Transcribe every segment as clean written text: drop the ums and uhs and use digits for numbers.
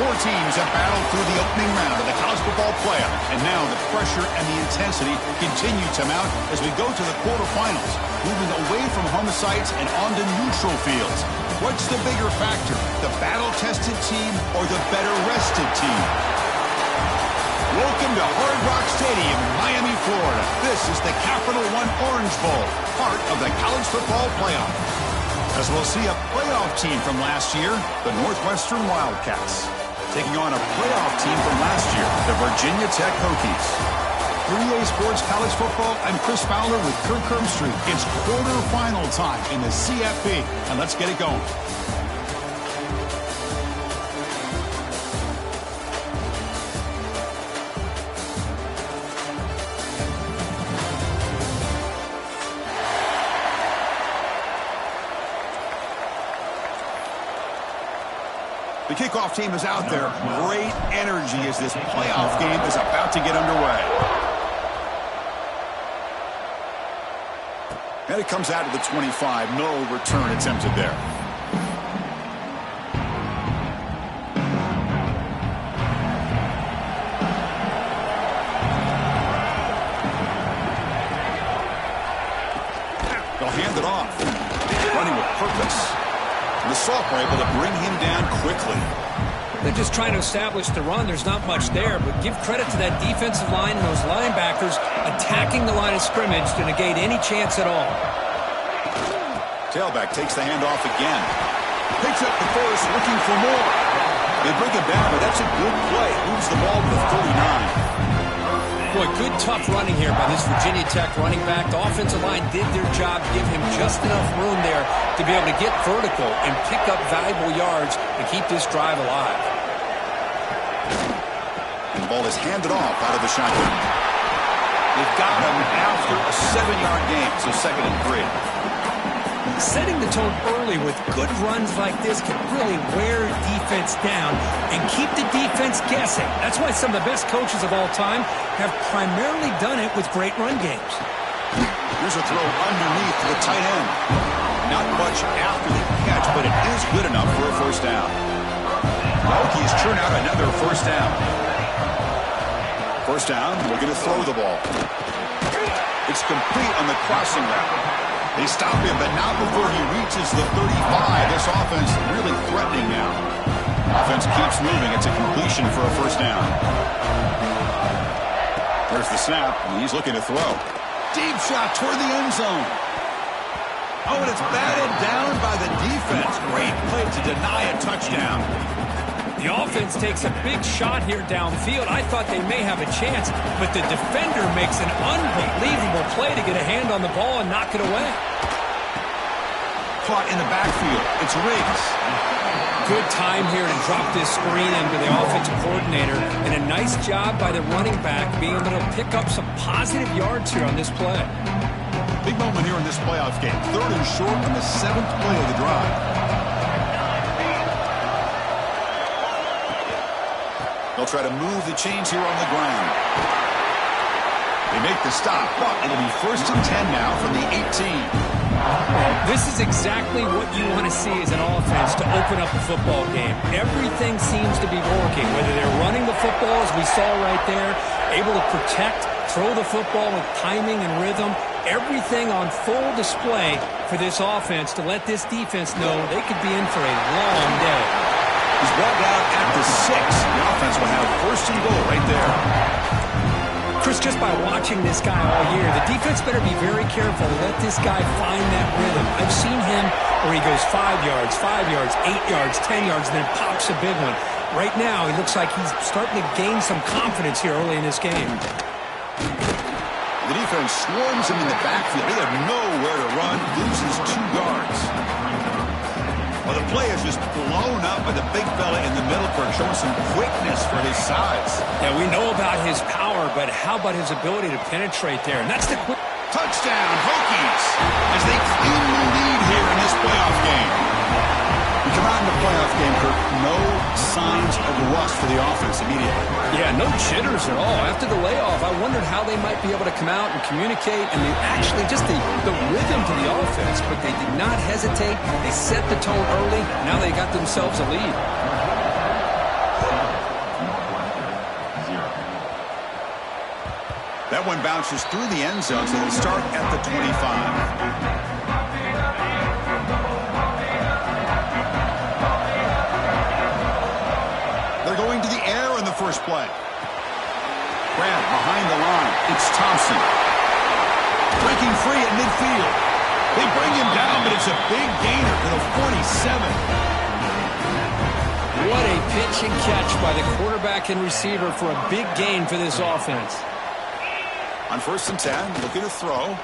Four teams have battled through the opening round of the college football playoff, and now the pressure and the intensity continue to mount as we go to the quarterfinals, moving away from home sites and onto neutral fields. What's the bigger factor, the battle-tested team or the better-rested team? Welcome to Hard Rock Stadium in Miami, Florida. This is the Capital One Orange Bowl, part of the college football playoff. As we'll see a playoff team from last year, the Northwestern Wildcats, taking on a playoff team from last year, the Virginia Tech Hokies. 3A Sports College Football, I'm Chris Fowler with Kirk Kirkstreet. It's quarterfinal time in the CFP, and let's get it going. The kickoff team is out there. Great energy as this playoff game is about to get underway. And it comes out to the 25. No return attempted there. They'll hand it off. Running with purpose. And the sophomore able to bring him down quickly. They're just trying to establish the run. There's not much there, but give credit to that defensive line and those linebackers attacking the line of scrimmage to negate any chance at all. Tailback takes the handoff again. Picks up the first, looking for more. They bring him down, but that's a good play. Moves the ball to the 39. Boy, good tough running here by this Virginia Tech running back. The offensive line did their job, give him just enough room there to be able to get vertical and pick up valuable yards and keep this drive alive. And the ball is handed off out of the shotgun. They've got him after a 7-yard gain, so 2nd and 3. Setting the tone early with good runs like this can really wear defense down and keep the defense guessing. That's why some of the best coaches of all time have primarily done it with great run games. Here's a throw underneath to the tight end. Not much after the catch, but it is good enough for a first down. The Hokies churn out another first down. First down, we're going to throw the ball. It's complete on the crossing route. They stop him, but not before he reaches the 35. This offense really threatening now. Offense keeps moving. It's a completion for a first down. There's the snap, and he's looking to throw. Deep shot toward the end zone. Oh, and it's batted down by the defense. Great play to deny a touchdown. The offense takes a big shot here downfield. I thought they may have a chance, but the defender makes an unbelievable play to get a hand on the ball and knock it away. Caught in the backfield. It's Riggs. Good time here to drop this screen into the offensive coordinator, and a nice job by the running back being able to pick up some positive yards here on this play. Big moment here in this playoff game. 3rd and short on the 7th play of the drive. They'll try to move the chains here on the ground. They make the stop, but it'll be 1st and 10 now from the 18. This is exactly what you want to see as an offense to open up a football game. Everything seems to be working, whether they're running the football, as we saw right there, able to protect, throw the football with timing and rhythm, everything on full display for this offense to let this defense know they could be in for a long day. He's brought down at the 6. The offense will have 1st and goal right there. Chris, just by watching this guy all year, the defense better be very careful to let this guy find that rhythm. I've seen him where he goes 5 yards, 8 yards, 10 yards, and then pops a big one. Right now, he looks like he's starting to gain some confidence here early in this game. The defense swarms him in the backfield. They have nowhere to run, loses 2 yards. Well, the play is just blown up by the big fella in the middle, showing some quickness for his size. Yeah, we know about his power, but how about his ability to penetrate there? And that's the quick touchdown, Hokies, as they claim the lead here in this playoff game. We come out in the playoff game, Kirk, no signs of rust for the offense immediately. Yeah, no jitters at all. After the layoff, I wondered how they might be able to come out and communicate, and they actually just the rhythm to the offense, but they did not hesitate. They set the tone early. Now they got themselves a lead. That one bounces through the end zone, so they start at the 25. They're going to the air in the first play. Grab behind the line. It's Thompson. Breaking free at midfield. They bring him down, but it's a big gainer to the 47. What a pitch and catch by the quarterback and receiver for a big gain for this offense. On 1st and 10, looking to throw.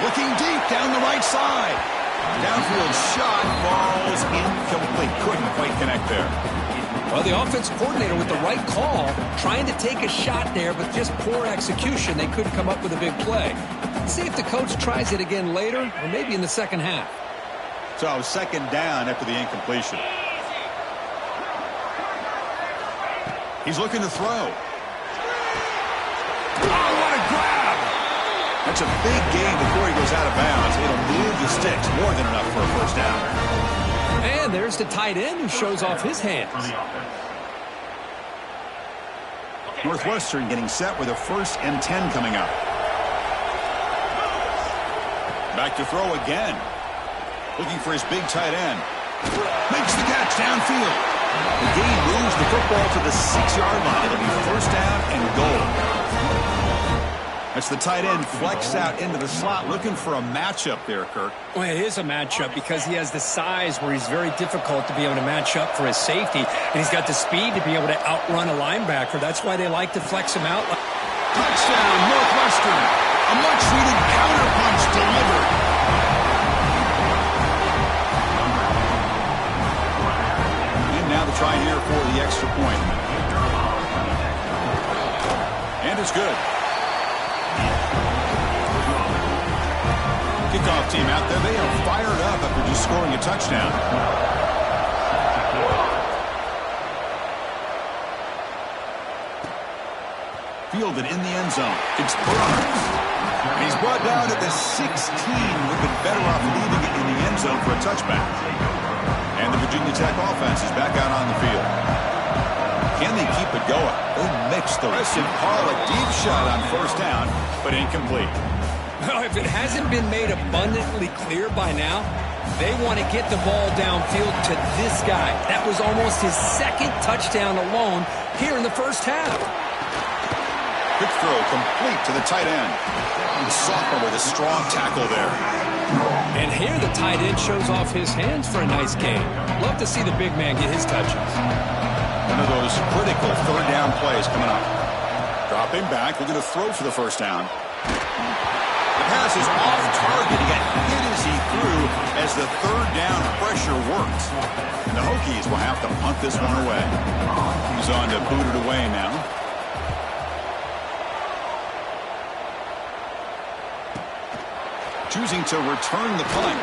Looking deep down the right side. Downfield shot falls incomplete. Couldn't quite connect there. Well, the offense coordinator with the right call, trying to take a shot there, but just poor execution. They couldn't come up with a big play. Let's see if the coach tries it again later, or maybe in the second half. So 2nd down after the incompletion. He's looking to throw. Oh, what a grab! That's a big gain before he goes out of bounds. It'll move the sticks, more than enough for a 1st down. And there's the tight end who shows off his hands. Northwestern getting set with a 1st and 10 coming up. Back to throw again. Looking for his big tight end. Makes the catch downfield. The gain moves the football to the 6-yard line. It'll be 1st down and goal. That's the tight end flexed out into the slot, looking for a matchup there, Kirk. Well, it is a matchup because he has the size where he's very difficult to be able to match up for his safety, and he's got the speed to be able to outrun a linebacker. That's why they like to flex him out. Touchdown, Northwestern. A much-needed counterpunch delivered. And now the try here for the extra point. And it's good. Kickoff team out there. They are fired up after just scoring a touchdown. Fielded in the end zone. It's Burns. And he's brought down at the 16. Would have been better off leaving it in the end zone for a touchback. And the Virginia Tech offense is back out on the field. Can they keep it going? They mix the rest and call a deep shot on 1st down, but incomplete. Well, if it hasn't been made abundantly clear by now, they want to get the ball downfield to this guy. That was almost his 2nd touchdown alone here in the 1st half. Quick throw complete to the tight end. And sophomore with a strong tackle there. And here the tight end shows off his hands for a nice gain. Love to see the big man get his touches. One of those critical 3rd down plays coming up. Dropping back, looking to throw for the 1st down. The pass is off target. He got hit as he threw as the 3rd down pressure works. And the Hokies will have to punt this one away. He's on to boot it away now. Choosing to return the punt.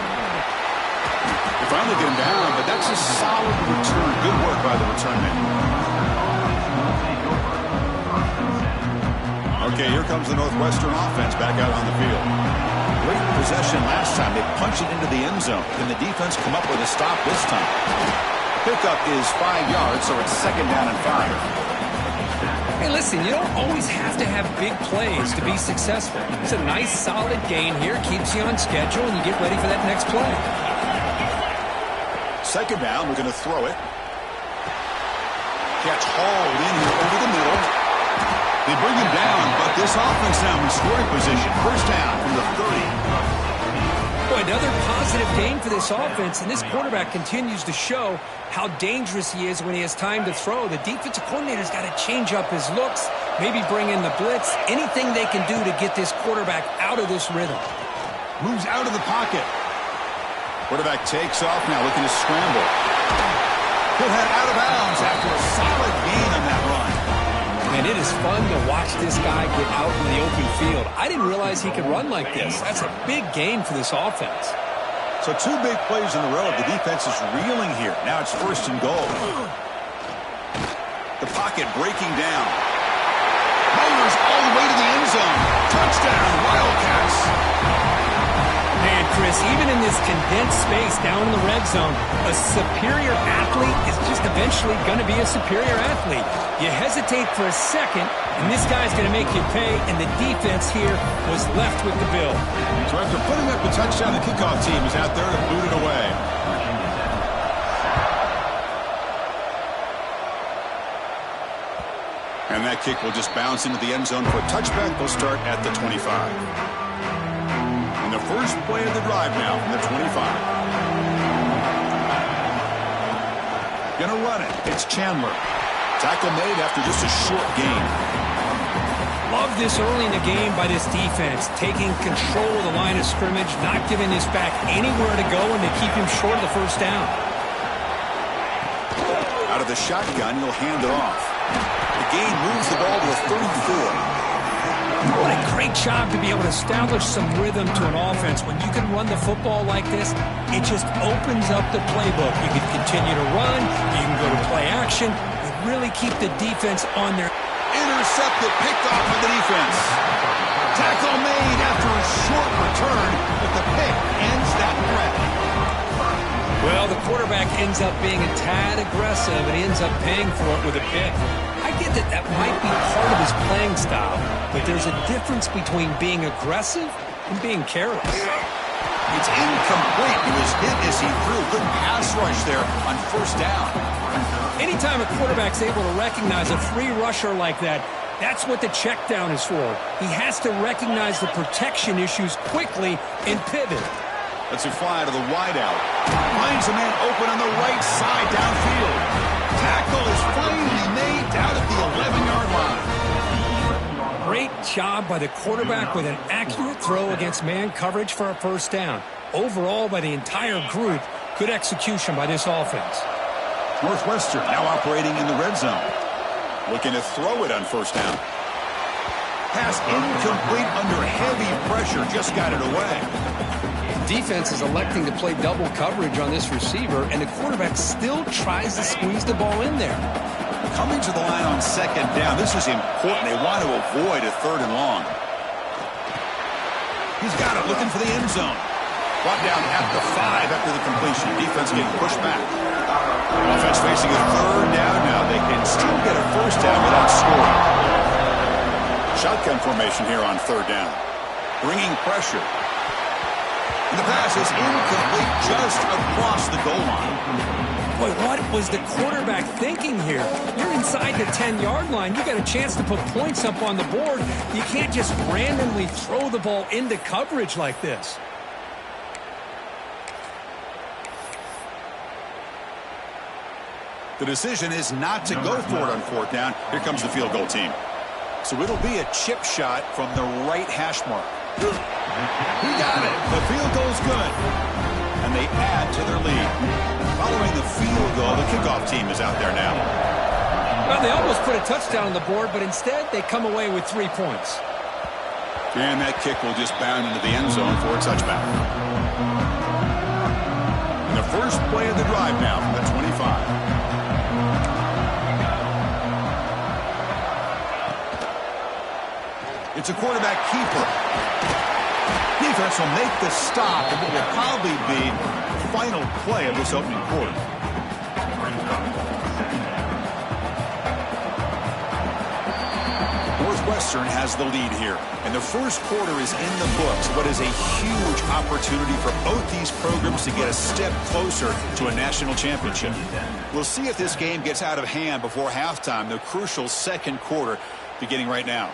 They finally get him down, but that's a solid return. Good work by the return man. Okay, here comes the Northwestern offense back out on the field. Great possession last time. They punch it into the end zone. Can the defense come up with a stop this time? Pickup is 5 yards, so it's 2nd down and 5. Hey, listen, you don't always have to have big plays to be successful. It's a nice, solid gain here. Keeps you on schedule, and you get ready for that next play. 2nd down, we're going to throw it. Catch hauled in here over the middle. They bring him down, but this offense now in scoring position. 1st down from the 30. Boy, another positive gain for this offense, and this quarterback continues to show how dangerous he is when he has time to throw. The defensive coordinator's got to change up his looks, maybe bring in the blitz, anything they can do to get this quarterback out of this rhythm. Moves out of the pocket. Quarterback takes off now, looking to scramble. He'll head out of bounds after a solid gain on that run. And it is fun to watch this guy get out in the open field. I didn't realize he could run like this. That's a big gain for this offense. So 2 big plays in a row. The defense is reeling here. Now it's 1st and goal. The pocket breaking down. Motors all the way to the end zone. Touchdown, Wildcats. Man, Chris, Yes, even in this condensed space down in the red zone, a superior athlete is just eventually going to be a superior athlete. You hesitate for a second, and this guy's going to make you pay, and the defense here was left with the bill. So after putting up the touchdown, the kickoff team is out there to boot it away. And that kick will just bounce into the end zone for a touchback. They'll start at the 25. And the first play of the drive now from the 25. Gonna run it. It's Chandler. Tackle made after just a short gain. Love this early in the game by this defense, taking control of the line of scrimmage, not giving this back anywhere to go, and they keep him short of the first down. Out of the shotgun, he'll hand it off. The gain moves the ball to a 34. What a great job to be able to establish some rhythm to an offense. When you can run the football like this, it just opens up the playbook. You can continue to run, you can go to play action, you really keep the defense on their... Intercepted, picked off by the defense. Tackle made after a short return, but the pick ends that threat. Well, the quarterback ends up being a tad aggressive, and he ends up paying for it with a pick. I get that that might be part of his playing style, but there's a difference between being aggressive and being careless. It's incomplete. He was hit as he threw. Good pass rush there on first down. Anytime a quarterback's able to recognize a free rusher like that, that's what the check down is for. He has to recognize the protection issues quickly and pivot. Let's fly to the wideout. Finds a man open on the right side downfield. Tackle is finally made down at the 11-yard line. Great job by the quarterback with an accurate throw against man coverage for a first down. Overall, by the entire group, good execution by this offense. Northwestern now operating in the red zone. Looking to throw it on first down. Pass incomplete under heavy pressure. Just got it away. Defense is electing to play double coverage on this receiver, and the quarterback still tries to squeeze the ball in there. Coming to the line on second down. This is important. They want to avoid a third and long. He's got it, looking for the end zone. Brought down at the 5 after the completion. Defense getting pushed back. Offense facing a third down now. They can still get a first down without scoring. Shotgun formation here on third down. Bringing pressure. And the pass is incomplete just across the goal line. Boy, what was the quarterback thinking here? You're inside the 10-yard line. You got a chance to put points up on the board. You can't just randomly throw the ball into coverage like this. The decision is not to go for it on fourth down. Here comes the field goal team. So it'll be a chip shot from the right hash mark. He got it. The field goal's good. And they add to their lead. Following the field goal, the kickoff team is out there now. Well, they almost put a touchdown on the board, but instead they come away with 3 points. And that kick will just bound into the end zone for a touchback. And the first play of the drive now from the 25. It's a quarterback keeper. Defense will make the stop at what will probably be the final play of this opening quarter. Northwestern has the lead here, and the first quarter is in the books. What is a huge opportunity for both these programs to get a step closer to a national championship. We'll see if this game gets out of hand before halftime, the crucial second quarter beginning right now.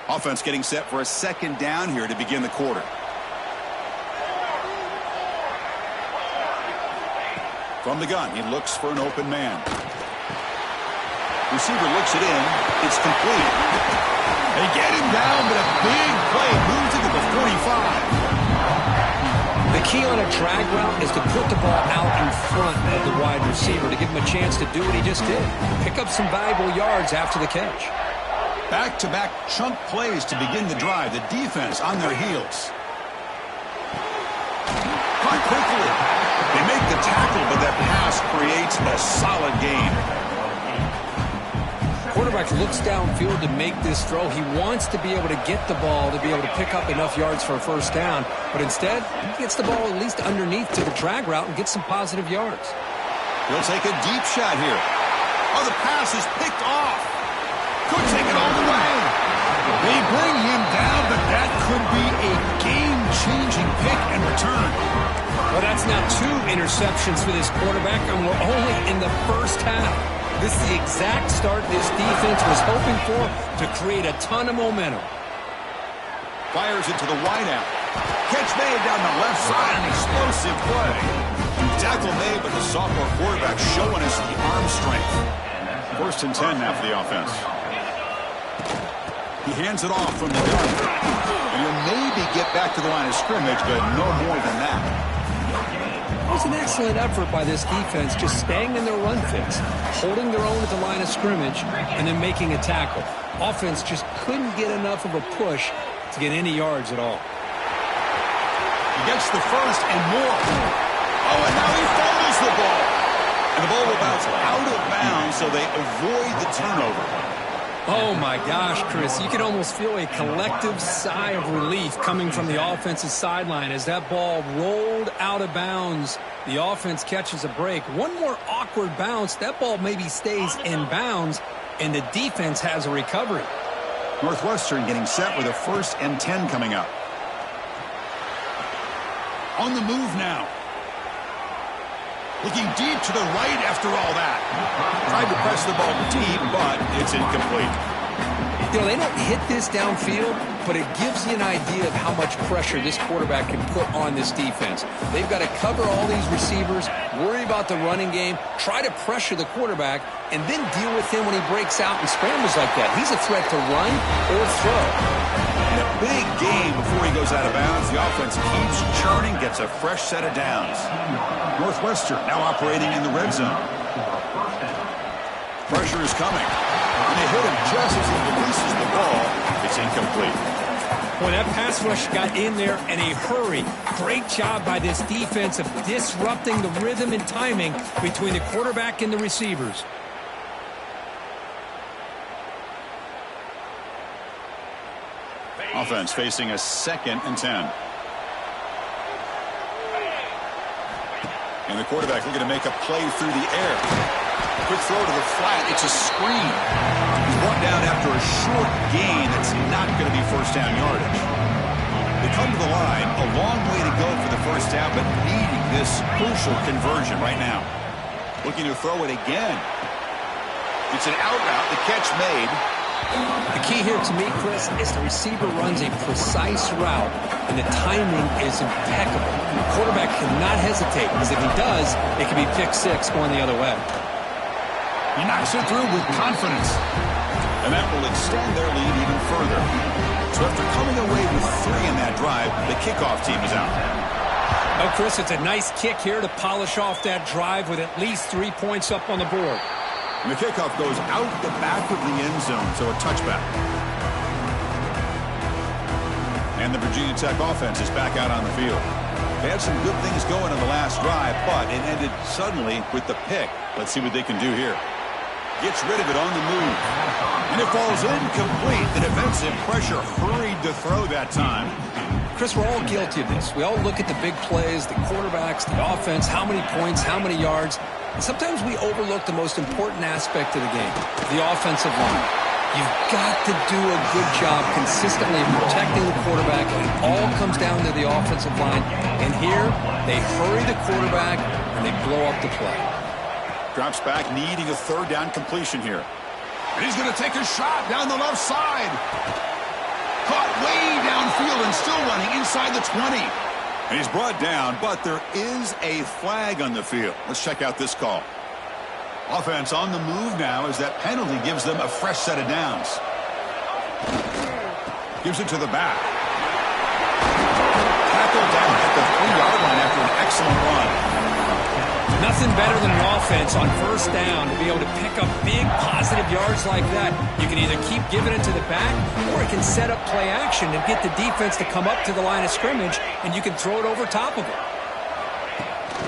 Offense getting set for a second down here to begin the quarter. From the gun, he looks for an open man. Receiver looks it in. It's complete. They get him down, but a big play moves into the 45. The key on a drag route is to put the ball out in front of the wide receiver to give him a chance to do what he just did. Pick up some valuable yards after the catch. Back-to-back chunk plays to begin the drive. The defense on their heels. Caught quickly. They make the tackle, but that pass creates a solid gain. Quarterback looks downfield to make this throw. He wants to be able to get the ball to be able to pick up enough yards for a first down. But instead, he gets the ball at least underneath to the drag route and gets some positive yards. He'll take a deep shot here. Oh, the pass is picked off. Could take it all the way. They bring him down, but that could be a game-changing pick and return. Well, that's now 2 interceptions for this quarterback, and we're only in the first half. This is the exact start this defense was hoping for to create a ton of momentum. Fires into the wideout. Catch made down the left side, an explosive play. Tackle made, but the sophomore quarterback showing us the arm strength. 1st and 10 now for the offense. He hands it off from the gun. And he'll maybe get back to the line of scrimmage, but no more than that. It was an excellent effort by this defense, just staying in their run fits, holding their own at the line of scrimmage, and then making a tackle. Offense just couldn't get enough of a push to get any yards at all. He gets the first and more. Oh, and now he fumbles the ball. And the ball will bounce out of bounds, so they avoid the turnover. Oh, my gosh, Chris. You can almost feel a collective sigh of relief coming from the offensive sideline as that ball rolled out of bounds. The offense catches a break. One more awkward bounce. That ball maybe stays in bounds, and the defense has a recovery. Northwestern getting set with a 1st and 10 coming up. On the move now. Looking deep to the right after all that. Tried to press the ball deep, but it's incomplete. You know, they don't hit this downfield, but it gives you an idea of how much pressure this quarterback can put on this defense. They've got to cover all these receivers, worry about the running game, try to pressure the quarterback, and then deal with him when he breaks out and scrambles like that. He's a threat to run or throw. In a big game before he goes out of bounds, the offense keeps churning, gets a fresh set of downs. Northwestern now operating in the red zone. Pressure is coming. And they hit him just as he releases the ball. It's incomplete. Boy, that pass rush got in there in a hurry. Great job by this defense of disrupting the rhythm and timing between the quarterback and the receivers. Offense facing a 2nd and 10. And the quarterback looking to make a play through the air. Quick throw to the flat. It's a screen. He's brought down after a short gain. That's not going to be first down yardage. They come to the line. A long way to go for the first down, but needing this crucial conversion right now. Looking to throw it again. It's an out route. The catch made. The key here to me, Chris, is the receiver runs a precise route, and the timing is impeccable. The quarterback cannot hesitate, because if he does, it could be pick 6 going the other way. He knocks it through with confidence. And that will extend their lead even further. So after coming away with 3 in that drive, the kickoff team is out. Oh, Chris, it's a nice kick here to polish off that drive with at least 3 points up on the board. And the kickoff goes out the back of the end zone, so a touchback. And the Virginia Tech offense is back out on the field. They had some good things going on the last drive, but it ended suddenly with the pick. Let's see what they can do here. Gets rid of it on the move. And it falls incomplete. The defensive pressure hurried to throw that time. Chris, we're all guilty of this. We all look at the big plays, the quarterbacks, the offense, how many points, how many yards. And sometimes we overlook the most important aspect of the game, the offensive line. You've got to do a good job consistently protecting the quarterback. It all comes down to the offensive line. And here, they hurry the quarterback, and they blow up the play. Drops back, needing a 3rd down completion here. And he's going to take a shot down the left side. Caught way downfield and still running inside the 20. And he's brought down, but there is a flag on the field. Let's check out this call. Offense on the move now as that penalty gives them a fresh set of downs. Gives it to the back. Tackled down at the 3-yard line after an excellent run. Nothing better than an offense on first down to be able to pick up big positive yards like that. You can either keep giving it to the back, or it can set up play action and get the defense to come up to the line of scrimmage, and you can throw it over top of it.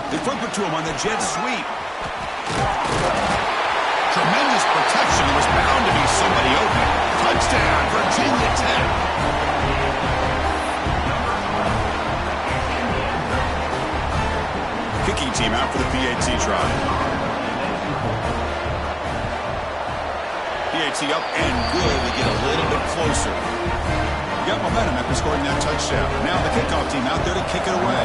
They flip it to him on the jet sweep. Tremendous protection. It was bound to be finds somebody open. Touchdown, Virginia Tech. Kicking team out for the PAT try. PAT up and good to get a little bit closer. Got momentum after scoring that touchdown. Now the kickoff team out there to kick it away.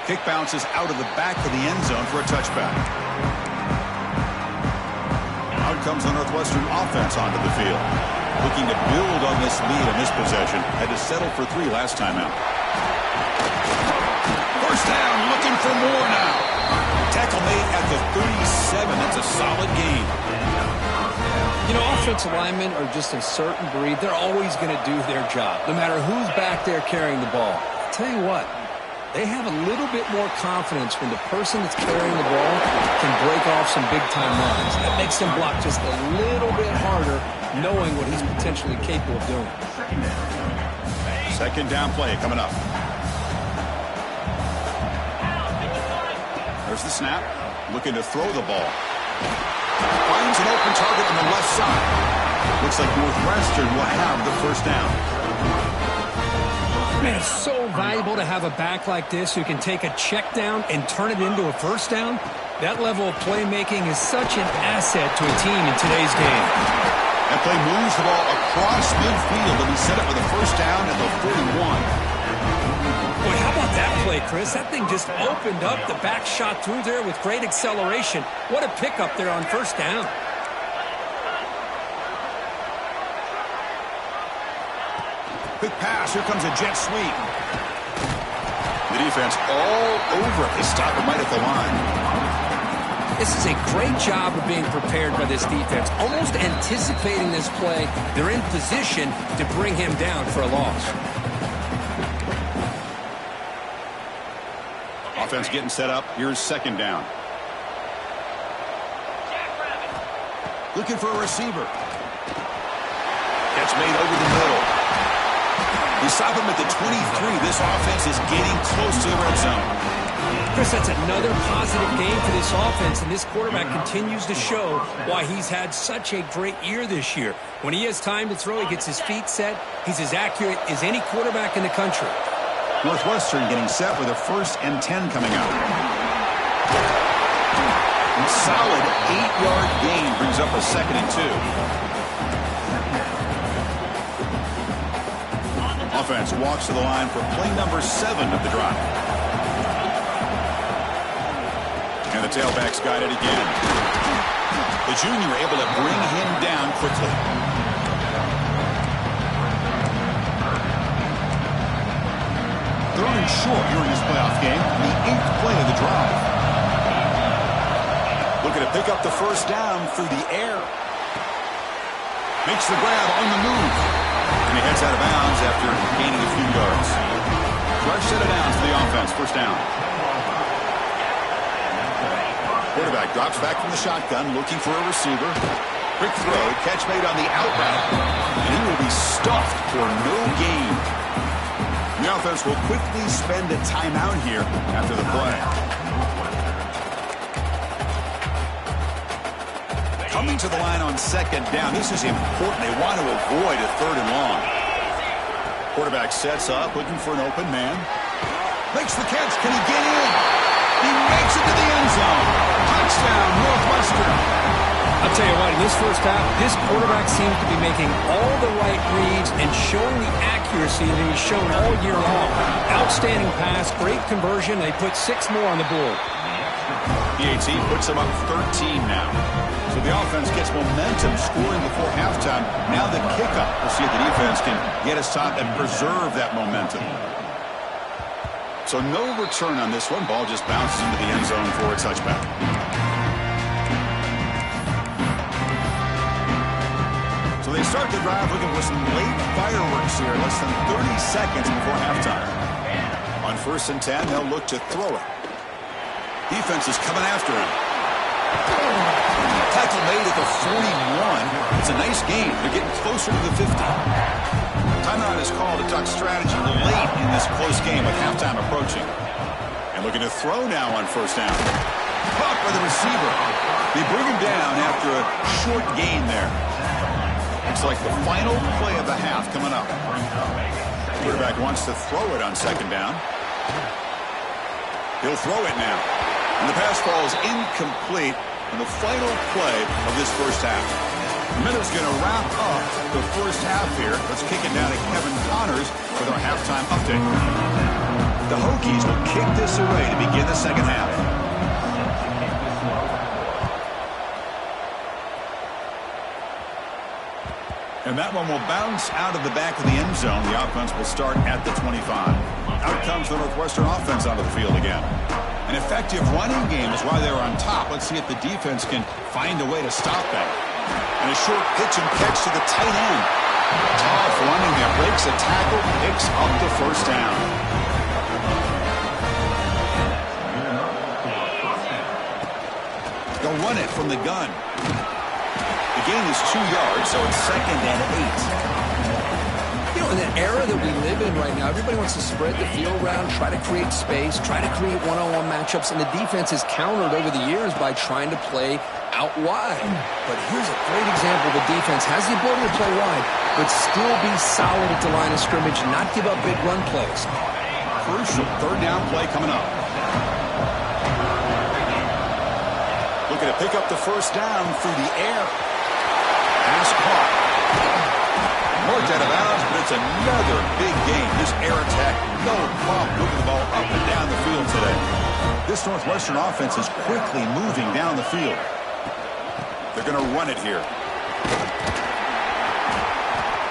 Kick bounces out of the back of the end zone for a touchback. Out comes the Northwestern offense onto the field. Looking to build on this lead in this possession. Had to settle for 3 last time out. First down, looking for more now. Tackle made at the 37. That's a solid gain. You know, offensive linemen are just a certain breed. They're always going to do their job, no matter who's back there carrying the ball. I'll tell you what, they have a little bit more confidence when the person that's carrying the ball can break off some big-time runs. That makes them block just a little bit harder, knowing what he's potentially capable of doing. Second down play coming up. There's the snap. Looking to throw the ball. Finds an open target on the left side. Looks like Northwestern will have the first down. Man, it's so valuable to have a back like this who can take a check down and turn it into a first down. That level of playmaking is such an asset to a team in today's game. That play moves the ball across midfield, and he set it with a first down at the 41. Boy, how about that play, Chris? That thing just opened up. The back shot through there with great acceleration. What a pickup there on first down. Quick pass. Here comes a jet sweep. The defense all over it. They stop him right at the line. This is a great job of being prepared by this defense. Almost anticipating this play. They're in position to bring him down for a loss. Offense getting set up. Here's second down. Looking for a receiver. Catch made over the middle. We stop him at the 23. This offense is getting close to the red zone. Chris, that's another positive game for this offense, and this quarterback continues to show why he's had such a great year this year. When he has time to throw, he gets his feet set. He's as accurate as any quarterback in the country. Northwestern getting set with a 1st and 10 coming out. Solid 8-yard gain brings up a 2nd and 2. Offense walks to the line for play number 7 of the drive. And the tailback's got it again. The junior able to bring him down quickly. Third and short during this playoff game, the 8th play of the drive. Looking to pick up the first down through the air. Makes the grab on the move. And he heads out of bounds after gaining a few yards. Fresh set of downs for the offense. First down. Quarterback drops back from the shotgun, looking for a receiver. Quick throw, catch made on the out route. And he will be stuffed for no gain. The offense will quickly spend a timeout here after the play. Coming to the line on second down. This is important. They want to avoid a 3rd and long. Quarterback sets up, looking for an open man. Makes the catch. Can he get in? He makes it to the end zone. Touchdown, Northwestern. I'll tell you what, in this first half, this quarterback seems to be making all the right reads and showing the accuracy that he's shown all year long. Outstanding pass, great conversion. They put 6 more on the board. PAT puts them up 13 now. So the offense gets momentum scoring before halftime. Now the kickoff. We'll see if the defense can get us top and preserve that momentum. So no return on this one. Ball just bounces into the end zone for a touchback. So they start the drive looking for some late fireworks here. Less than 30 seconds before halftime. On 1st and 10, they'll look to throw it. Defense is coming after him. Tackle made at the 41. It's a nice game. They're getting closer to the 50. Timeout is called to talk strategy late in this close game with halftime approaching. And looking to throw now on first down. Caught by the receiver. They bring him down after a short gain there. Looks like the final play of the half coming up. Quarterback wants to throw it on second down. He'll throw it now. And the pass falls incomplete on the final play of this first half. Miller's going to wrap up the first half here. Let's kick it down to Kevin Connors with our halftime update. The Hokies will kick this away to begin the second half. And that one will bounce out of the back of the end zone. The offense will start at the 25. Out comes the Northwestern offense onto the field again. An effective running game is why they were on top. Let's see if the defense can find a way to stop that. And a short pitch and catch to the tight end. Tough running there. Breaks a tackle, picks up the first down. They'll run it from the gun. The gain is 2 yards, so it's 2nd and 8. You know, in the era that we live in right now, everybody wants to spread the field around, try to create space, try to create one-on-one matchups, and the defense has countered over the years by trying to play out wide. But here's a great example. The defense has the ability to play wide, but still be solid at the line of scrimmage, not give up big run plays. Crucial third down play coming up. Looking to pick up the first down through the air. Pass caught. Marked out of bounds, but it's another big gain. This air attack, no problem moving the ball up and down the field today. This Northwestern offense is quickly moving down the field. They're going to run it here.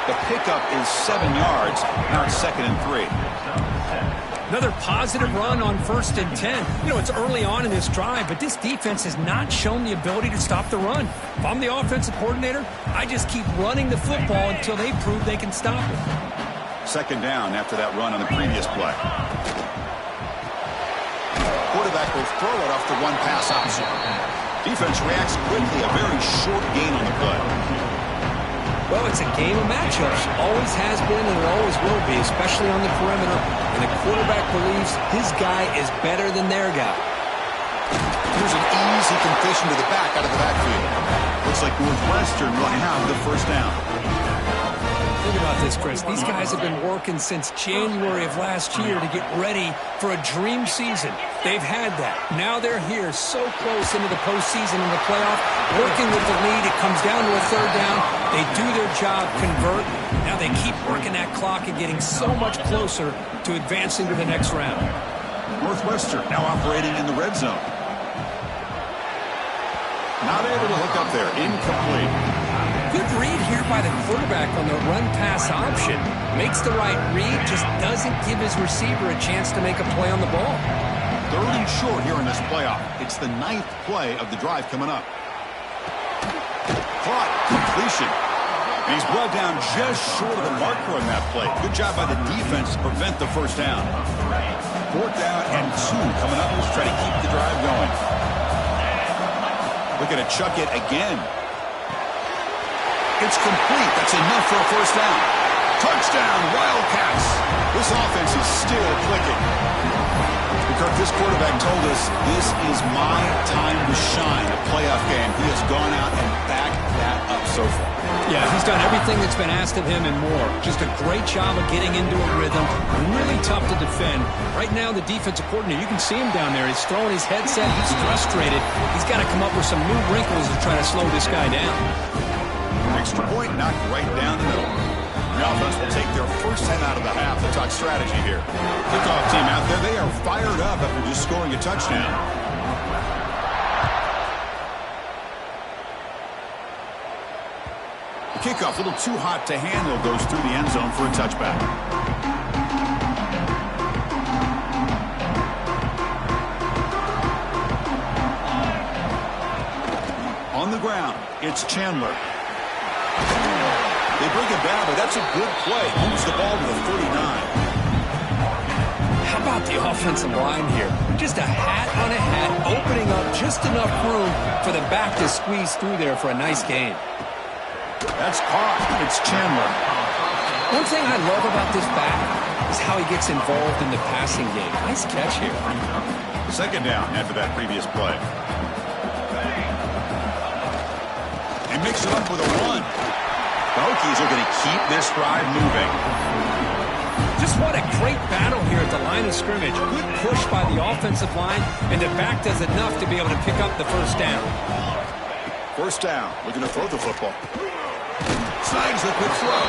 The pickup is 7 yards. Now it's 2nd and 3. Another positive run on 1st and 10. You know, it's early on in this drive, but this defense has not shown the ability to stop the run. If I'm the offensive coordinator, I just keep running the football until they prove they can stop it. 2nd down after that run on the previous play. Quarterback will throw it off the one pass option. Defense reacts quickly, a very short gain on the play. Well, it's a game of matchups. Always has been and it always will be, especially on the perimeter. And the quarterback believes his guy is better than their guy. Here's an easy completion to the back out of the backfield. Looks like Northwestern will have the first down. Think about this, Chris. These guys have been working since January of last year to get ready for a dream season. They've had that. Now they're here so close into the postseason and the playoff, working with the lead. It comes down to a third down. They do their job, convert. Now they keep working that clock and getting so much closer to advancing to the next round. Northwestern now operating in the red zone. Not able to hook up there. Incomplete. Good read here by the quarterback on the run-pass option. Makes the right read, just doesn't give his receiver a chance to make a play on the ball. 3rd and short here in this playoff. It's the 9th play of the drive coming up. Caught. Completion. And he's brought down just short of the marker on that play. Good job by the defense to prevent the first down. 4th down and 2 coming up. Let's try to keep the drive going. Looking to chuck it again. It's complete. That's enough for a first down. Touchdown, Wildcats. This offense is still clicking. Kirk, this quarterback told us this is my time to shine, a playoff game. He has gone out and backed that up so far. Yeah, he's done everything that's been asked of him and more. Just a great job of getting into a rhythm. Really tough to defend. Right now, the defensive coordinator, you can see him down there. He's throwing his headset. He's frustrated. He's got to come up with some new wrinkles to try to slow this guy down. Extra point knocked right down the middle. The offense will take their first time out of the half to talk strategy here. Kickoff team out there. They are fired up after just scoring a touchdown. The kickoff a little too hot to handle, goes through the end zone for a touchback. On the ground, it's Chandler. They bring it down, but that's a good play. Moves the ball to the 39. How about the offensive line here? Just a hat on a hat, opening up just enough room for the back to squeeze through there for a nice gain. That's caught. It's Chandler. One thing I love about this back, is how he gets involved in the passing game. Nice catch here. Second down after that previous play. And mix it up with a run. The Hokies are going to keep this drive moving. Just what a great battle here at the line of scrimmage. Good push by the offensive line, and the back does enough to be able to pick up the first down. First down. Looking to throw the football. Snags the quick throw.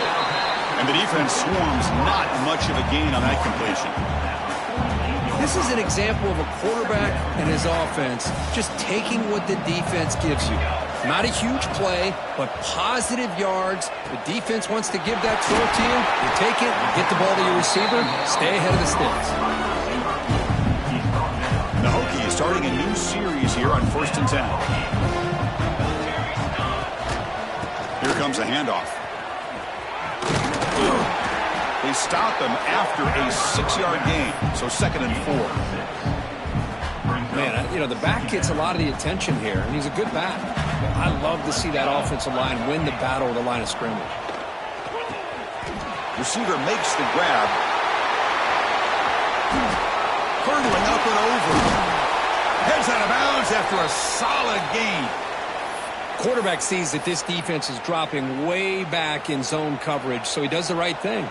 And the defense swarms. Not much of a gain on that completion. This is an example of a quarterback and his offense just taking what the defense gives you. Not a huge play, but positive yards. The defense wants to give that throw to you. You take it, get the ball to your receiver, stay ahead of the sticks. The Hokies starting a new series here on 1st and 10. Here comes a handoff. They stop him after a 6-yard gain, so 2nd and 4. Man, you know, the back gets a lot of the attention here, and he's a good back. I love to see that offensive line win the battle at the line of scrimmage. Receiver makes the grab. Hurdling up and over. Heads out of bounds after a solid gain. Quarterback sees that this defense is dropping way back in zone coverage, so he does the right thing.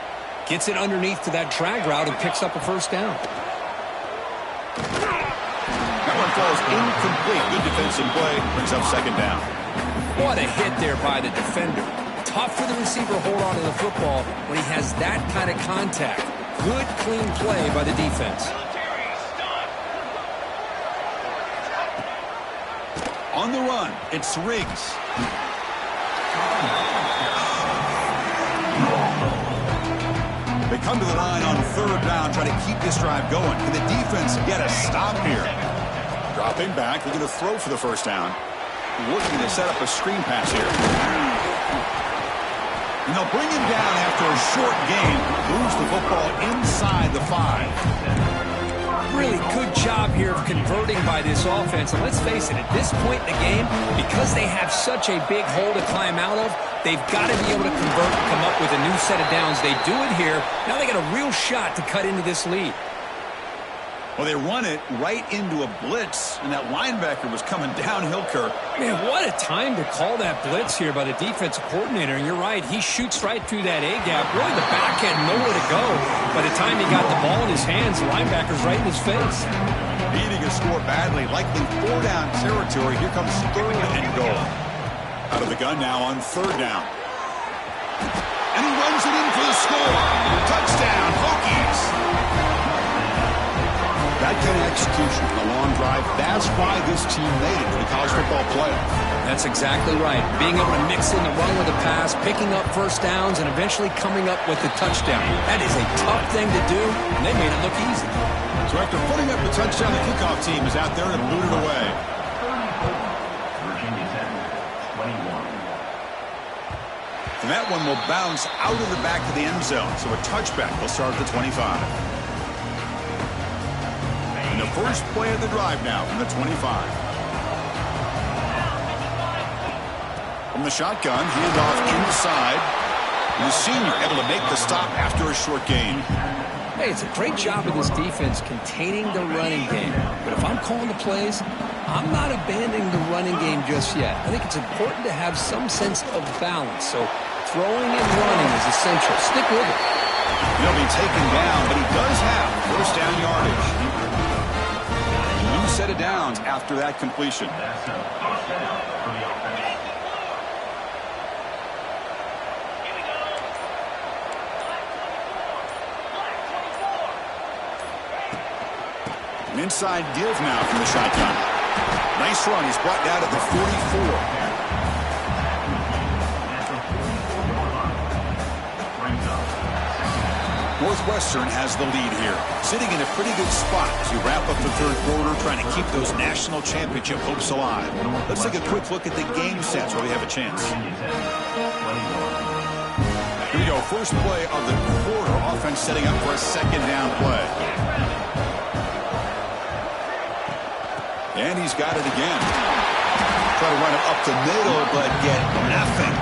Gets it underneath to that drag route and picks up a first down. That one falls incomplete. Good defensive play. Brings up 2nd down. What a hit there by the defender. Tough for the receiver to hold on to the football when he has that kind of contact. Good, clean play by the defense. On the run, it's Riggs. They come to the line on 3rd down, trying to keep this drive going. Can the defense get a stop here? Dropping back, looking to throw for the first down. Looking to set up a screen pass here. And they'll bring him down after a short gain. Moves the football inside the 5. Really good job here of converting by this offense. And let's face it, at this point in the game, because they have such a big hole to climb out of, they've got to be able to convert and come up with a new set of downs. They do it here. Now they got a real shot to cut into this lead. Well, they run it right into a blitz, and that linebacker was coming downhill, Kirk. Man, what a time to call that blitz here by the defensive coordinator. And you're right, he shoots right through that A-gap. Really, the back had nowhere to go. By the time he got the ball in his hands, the linebacker's right in his face. Needing to score badly, likely 4-down territory. Here comes 3rd and goal. Out of the gun now on 3rd down. And he runs it in for the score. Touchdown, Hokies. That kind of execution on a long drive, that's why this team made it to the college football playoff. That's exactly right. Being able to mix in the run with the pass, picking up first downs, and eventually coming up with the touchdown. That is a tough thing to do, and they made it look easy. So after putting up the touchdown, the kickoff team is out there to boot it away. And that one will bounce out of the back of the end zone, so a touchback will start at the 25. And the first play of the drive now from the 25. From the shotgun, handoff inside. And the senior able to make the stop after a short gain. Hey, it's a great job of this defense containing the running game. But if I'm calling the plays, I'm not abandoning the running game just yet. I think it's important to have some sense of balance. So throwing and running is essential. Stick with it. He'll be taken down, but he does have first down yardage. A new set of downs after that completion. An inside give now from the shotgun. Nice run. He's brought down at the 44. Northwestern has the lead here, sitting in a pretty good spot as we wrap up the third quarter, trying to keep those national championship hopes alive. Let's take a quick look at the game sets where we have a chance. Here we go. First play of the quarter. Offense setting up for a second down play. And he's got it again. Try to run it up the middle, but get nothing.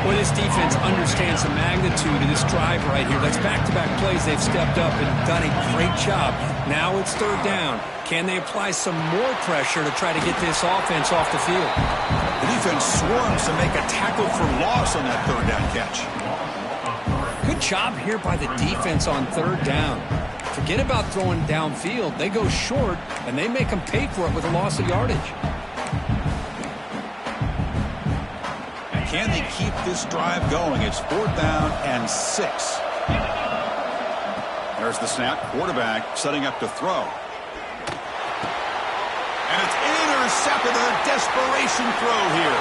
Well, this defense understands the magnitude of this drive right here. That's back-to-back plays. They've stepped up and done a great job. Now it's third down. Can they apply some more pressure to try to get this offense off the field? The defense swarms to make a tackle for loss on that third down catch. Good job here by the defense on third down. Forget about throwing downfield. They go short, and they make them pay for it with a loss of yardage. Can they keep this drive going? It's 4th down and 6. There's the snap. Quarterback setting up to throw. And it's intercepted. A desperation throw here.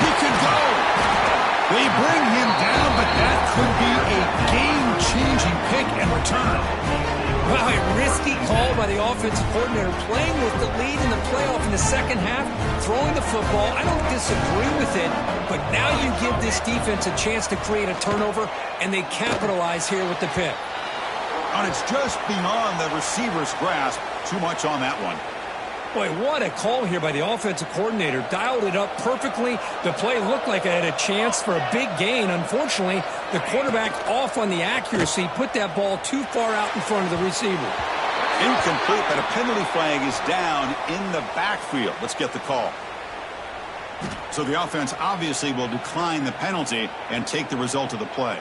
He could go. They bring him down, but that could be a game-changing pick and return. Wow, a risky call by the offensive coordinator, playing with the lead in the playoff in the second half, throwing the football. I don't disagree with it, but now you give this defense a chance to create a turnover, and they capitalize here with the pick. And it's just beyond the receiver's grasp. Too much on that one. Boy, what a call here by the offensive coordinator. Dialed it up perfectly. The play looked like it had a chance for a big gain. Unfortunately, the quarterback off on the accuracy, put that ball too far out in front of the receiver. Incomplete, but a penalty flag is down in the backfield. Let's get the call. So the offense obviously will decline the penalty and take the result of the play.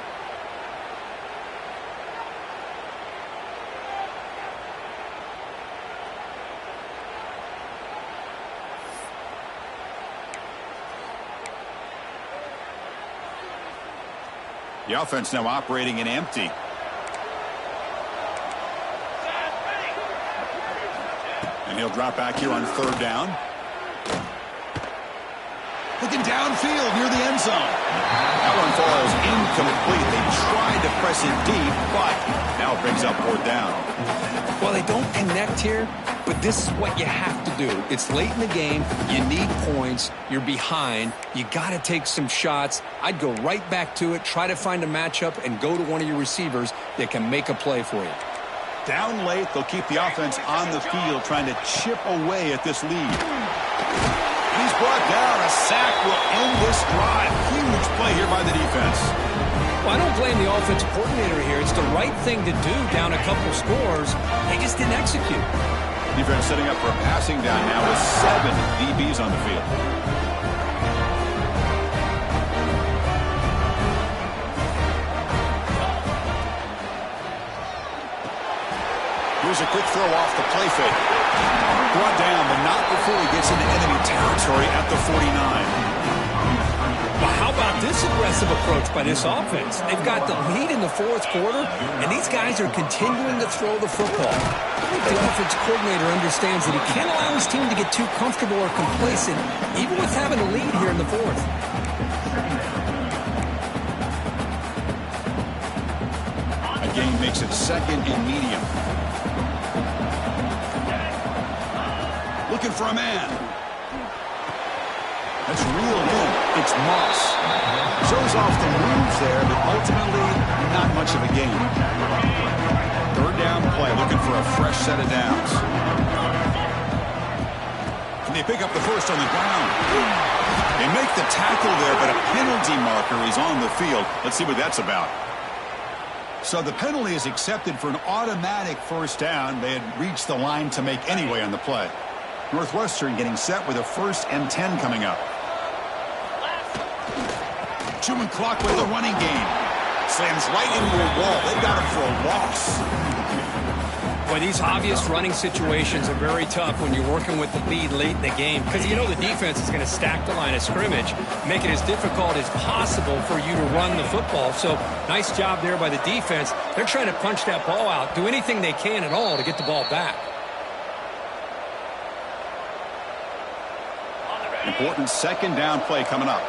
The offense now operating in empty. And he'll drop back here on third down. Looking downfield near the end zone. That one falls incomplete. They tried to press it deep, but now it brings up 4th down. Well, they don't connect here, but this is what you have to do. It's late in the game. You need points. You're behind. You got to take some shots. I'd go right back to it, try to find a matchup, and go to one of your receivers that can make a play for you. Down late, they'll keep the offense on the field, trying to chip away at this lead. He's brought down. A sack will end this drive. Huge play here by the defense. Well, I don't blame the offensive coordinator here. It's the right thing to do down a couple scores. They just didn't execute. Defense setting up for a passing down now with 7 DBs on the field. Here's a quick throw off the play fake. Brought down, but not before he gets into enemy territory at the 49. Well, how about this aggressive approach by this offense? They've got the lead in the 4th quarter, and these guys are continuing to throw the football. I think the offensive coordinator understands that he can't allow his team to get too comfortable or complacent, even with having a lead here in the 4th. Again, makes it 2nd and medium. Looking for a man. That's reeled in. It's Moss. Shows off the moves there, but ultimately not much of a gain. Third down play, looking for a fresh set of downs. Can they pick up the first on the ground? They make the tackle there, but a penalty marker is on the field. Let's see what that's about. So the penalty is accepted for an automatic first down. They had reached the line to make anyway on the play. Northwestern getting set with a 1st and 10 coming up. Chewing clock with the running game. Slams right into a wall. They got him for a loss. Boy, these obvious running situations are very tough when you're working with the lead late in the game, because you know the defense is going to stack the line of scrimmage, make it as difficult as possible for you to run the football. So nice job there by the defense. They're trying to punch that ball out, do anything they can at all to get the ball back. Important 2nd down play coming up.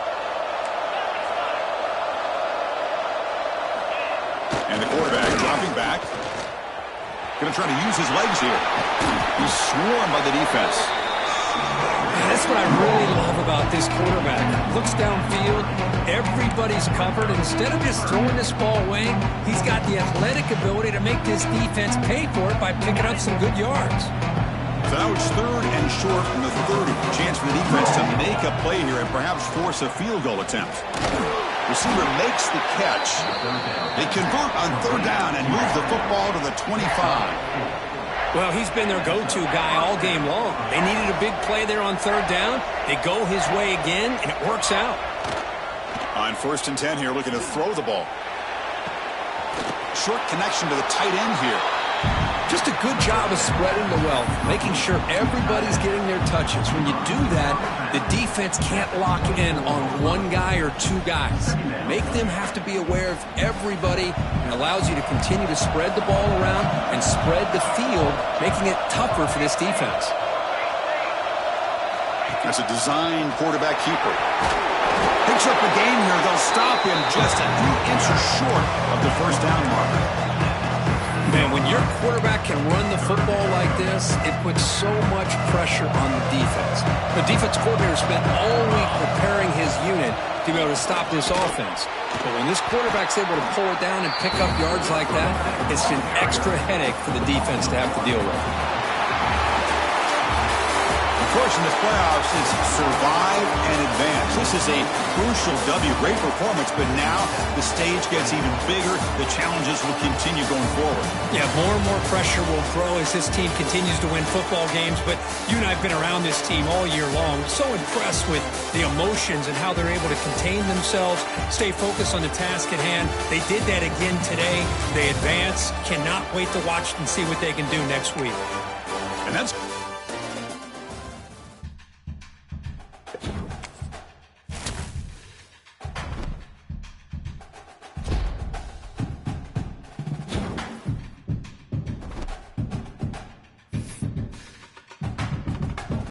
And the quarterback dropping back. Going to try to use his legs here. He's swarmed by the defense. That's what I really love about this quarterback. Looks downfield, everybody's covered. Instead of just throwing this ball away, he's got the athletic ability to make this defense pay for it by picking up some good yards. So now it's 3rd and short from the 30. Chance for the defense to make a play here and perhaps force a field goal attempt. Receiver makes the catch. They convert on third down and move the football to the 25. Well, he's been their go-to guy all game long. They needed a big play there on third down. They go his way again, and it works out. On 1st and 10 here, looking to throw the ball. Short connection to the tight end here. Just a good job of spreading the wealth, making sure everybody's getting their touches. When you do that, the defense can't lock in on one guy or two guys. Make them have to be aware of everybody, and allows you to continue to spread the ball around and spread the field, making it tougher for this defense. That's a designed quarterback keeper. Picks up the game here. They'll stop him just a few inches short of the first down marker. Man, when your quarterback can run the football like this, it puts so much pressure on the defense. The defense coordinator spent all week preparing his unit to be able to stop this offense. But when this quarterback's able to pull it down and pick up yards like that, it's an extra headache for the defense to have to deal with. Of course, in the playoffs, is survive and advance. This is a crucial W. Great performance, but now the stage gets even bigger. The challenges will continue going forward. Yeah, more and more pressure will grow as this team continues to win football games. But you and I have been around this team all year long. So impressed with the emotions and how they're able to contain themselves, stay focused on the task at hand. They did that again today. They advance. Cannot wait to watch and see what they can do next week. And that's